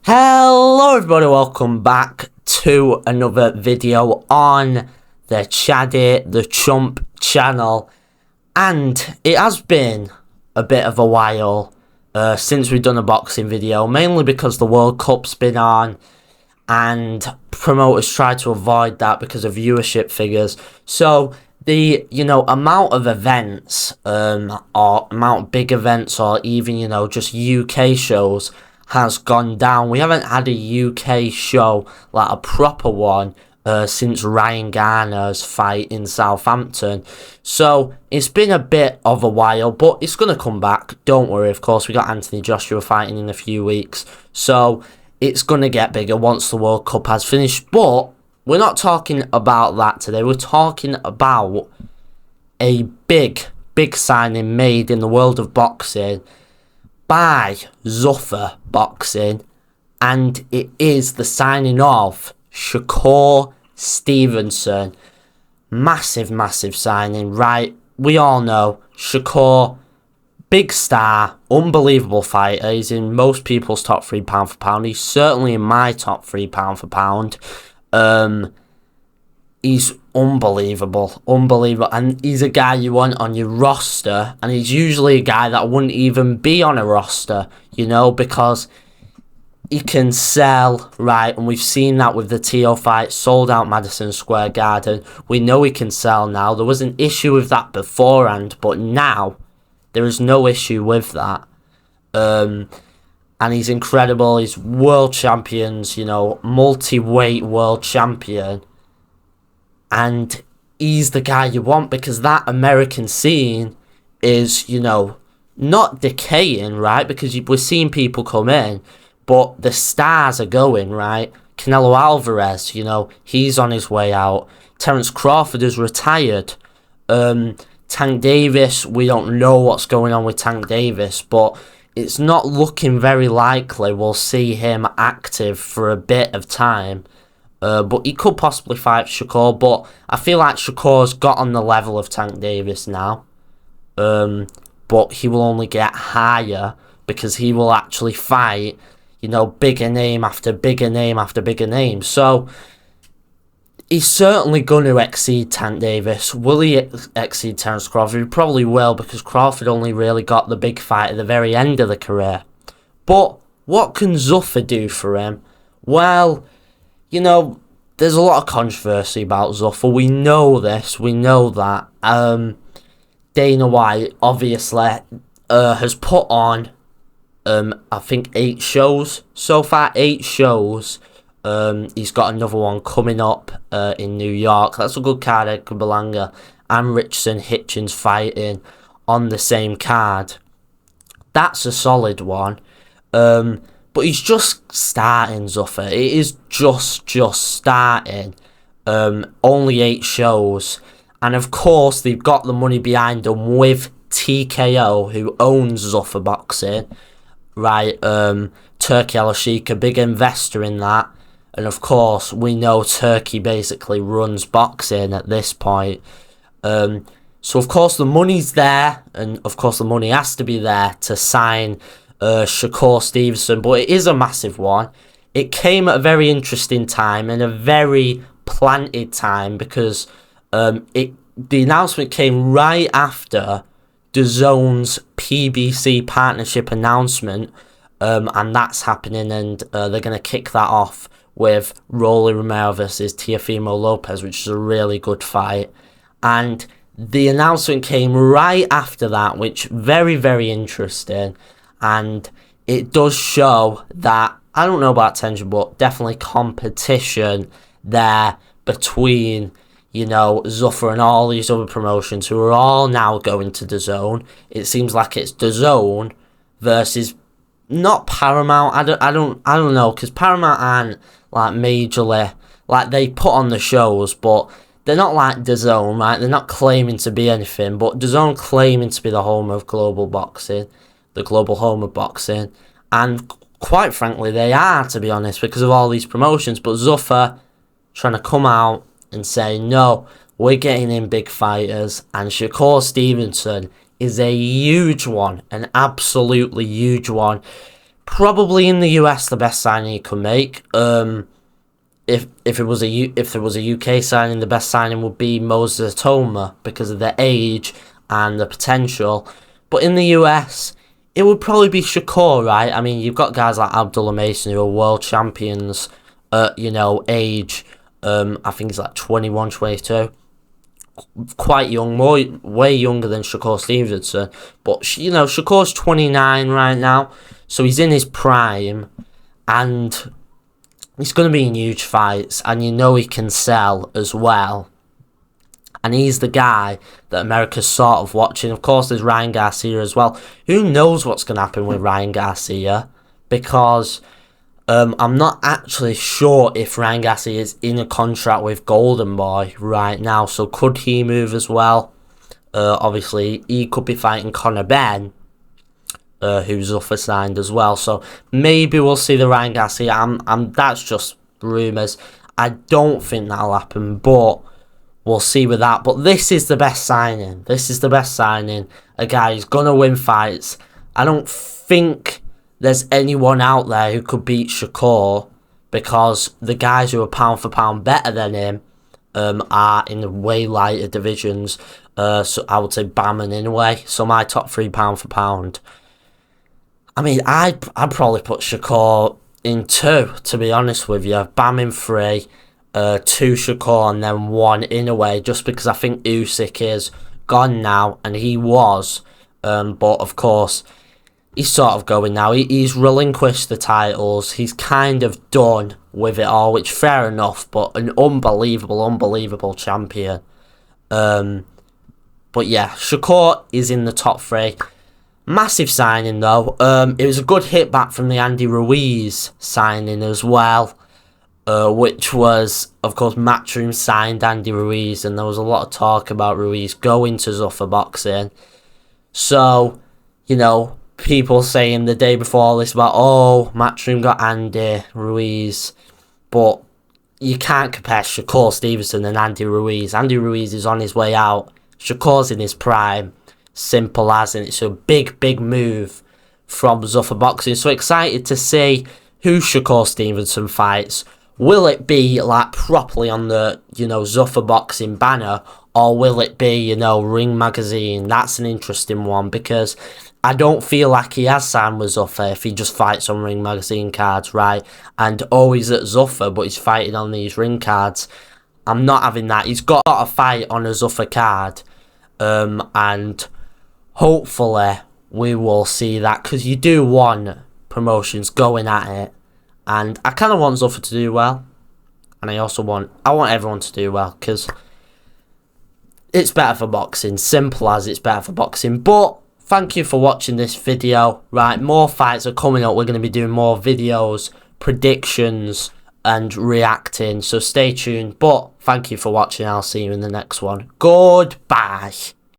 Hello everybody, welcome back to another video on the ChaddyTheChump channel. And it has been a bit of a while since we've done a boxing video, mainly because the World Cup's been on and promoters try to avoid that because of viewership figures. So the amount of events or amount of big events, or even just UK shows, has gone down. We haven't had a UK show, like a proper one, since Ryan Garner's fight in Southampton. So it's been a bit of a while, but it's going to come back. Don't worry, of course. We got Anthony Joshua fighting in a few weeks. So it's going to get bigger once the World Cup has finished. But we're not talking about that today. We're talking about a big signing made in the world of boxing by Zuffa Boxing, and it is the signing of Shakur Stevenson. Massive signing, right? We all know Shakur, big star, unbelievable fighter. He's in most people's top 3 pound for pound. He's certainly in my top 3 pound for pound. He's unbelievable, and he's a guy you want on your roster, and he's usually a guy that wouldn't even be on a roster, because he can sell, right? And we've seen that with the Teo fight, sold out Madison Square Garden. We know he can sell now. There was an issue with that beforehand, but now there is no issue with that. And he's incredible. He's world champions, multi-weight world champion. And he's the guy you want, because that American scene is, not decaying, right? Because we're seeing people come in, but the stars are going, right? Canelo Alvarez, he's on his way out. Terence Crawford is retired. Tank Davis, we don't know what's going on with Tank Davis, but it's not looking very likely we'll see him active for a bit of time. But he could possibly fight Shakur, but I feel like Shakur's got on the level of Tank Davis now. But he will only get higher because he will actually fight, bigger name after bigger name after bigger name. So he's certainly going to exceed Tank Davis. Will he exceed Terence Crawford? He probably will, because Crawford only really got the big fight at the very end of the career. But what can Zuffa do for him? Well, there's a lot of controversy about Zuffa. We know this. We know that. Dana White, obviously, has put on, I think, 8 shows. So far, 8 shows. He's got another one coming up in New York. That's a good card. Edgar Berlanga and Richardson Hitchens fighting on the same card. That's a solid one. But he's just starting, Zuffa. It is just starting. Only 8 shows. And of course, they've got the money behind them with TKO, who owns Zuffa Boxing. Right, Turkey Al-Sheikh, a big investor in that. And of course, we know Turkey basically runs boxing at this point. So of course, the money's there. And of course, the money has to be there to sign Shakur Stevenson, but it is a massive one. It came at a very interesting time and a very planted time, because the announcement came right after DAZN's PBC partnership announcement, and that's happening, and they're going to kick that off with Rolly Romero versus Teofimo Lopez, which is a really good fight. And the announcement came right after that, which very interesting. And it does show that, I don't know about tension, but definitely competition there between, Zuffa and all these other promotions who are all now going to DAZN. It seems like it's DAZN versus not Paramount. I don't know, because Paramount aren't like majorly, like, they put on the shows, but they're not like DAZN, right? They're not claiming to be anything, but DAZN claiming to be the home of global boxing. The global home of boxing, and quite frankly they are, to be honest, because of all these promotions. But Zuffa trying to come out and say, no, we're getting in big fighters, and Shakur Stevenson is a huge one, an absolutely huge one. Probably in the US, the best signing he could make. If there was a UK signing, the best signing would be Moses Atoma because of their age and the potential. But in the US, it would probably be Shakur, right? I mean, you've got guys like Abdullah Mason who are world champions at, age. I think he's like 21, 22. Quite young, way younger than Shakur Stevenson. But, Shakur's 29 right now, so he's in his prime. And he's going to be in huge fights, and he can sell as well. And he's the guy that America's sort of watching. Of course, there's Ryan Garcia as well. Who knows what's going to happen with Ryan Garcia? Because I'm not actually sure if Ryan Garcia is in a contract with Golden Boy right now. So could he move as well? Obviously, he could be fighting Conor Benn, who's Zuffa signed as well. So maybe we'll see the Ryan Garcia. That's just rumours. I don't think that'll happen, but we'll see with that. But this is the best signing. This is the best signing. A guy who's going to win fights. I don't think there's anyone out there who could beat Shakur, because the guys who are pound for pound better than him are in the way lighter divisions. So I would say Bam and Inoue. So my top 3 pound for pound. I mean, I'd probably put Shakur in 2, to be honest with you. Bam in 3, 2 Shakur, and then 1 Inoue, just because I think Usyk is gone now, and he was. But, of course, he's sort of going now. He's relinquished the titles. He's kind of done with it all, which fair enough, but an unbelievable champion. But, yeah, Shakur is in the top 3. Massive signing though. It was a good hit back from the Andy Ruiz signing as well, which was, of course, Matchroom signed Andy Ruiz, and there was a lot of talk about Ruiz going to Zuffa Boxing. So, people saying the day before all this about, Matchroom got Andy Ruiz, but you can't compare Shakur Stevenson and Andy Ruiz. Andy Ruiz is on his way out. Shakur's in his prime. Simple as, and it's a big move from Zuffa Boxing. So excited to see who Shakur Stevenson fights. Will it be like properly on the Zuffa Boxing banner, or will it be Ring Magazine? That's an interesting one, because I don't feel like he has signed with Zuffa if he just fights on Ring Magazine cards, right? And he's at Zuffa, but he's fighting on these ring cards. I'm not having that. He's got a fight on a Zuffa card, and hopefully we will see that, because you do want promotions going at it, and I kind of want Zuffa to do well, and I want everyone to do well, because it's better for boxing. Simple as, it's better for boxing. But thank you for watching this video. Right, more fights are coming up. We're going to be doing more videos, predictions, and reacting, so stay tuned. But thank you for watching. I'll see you in the next one. Goodbye.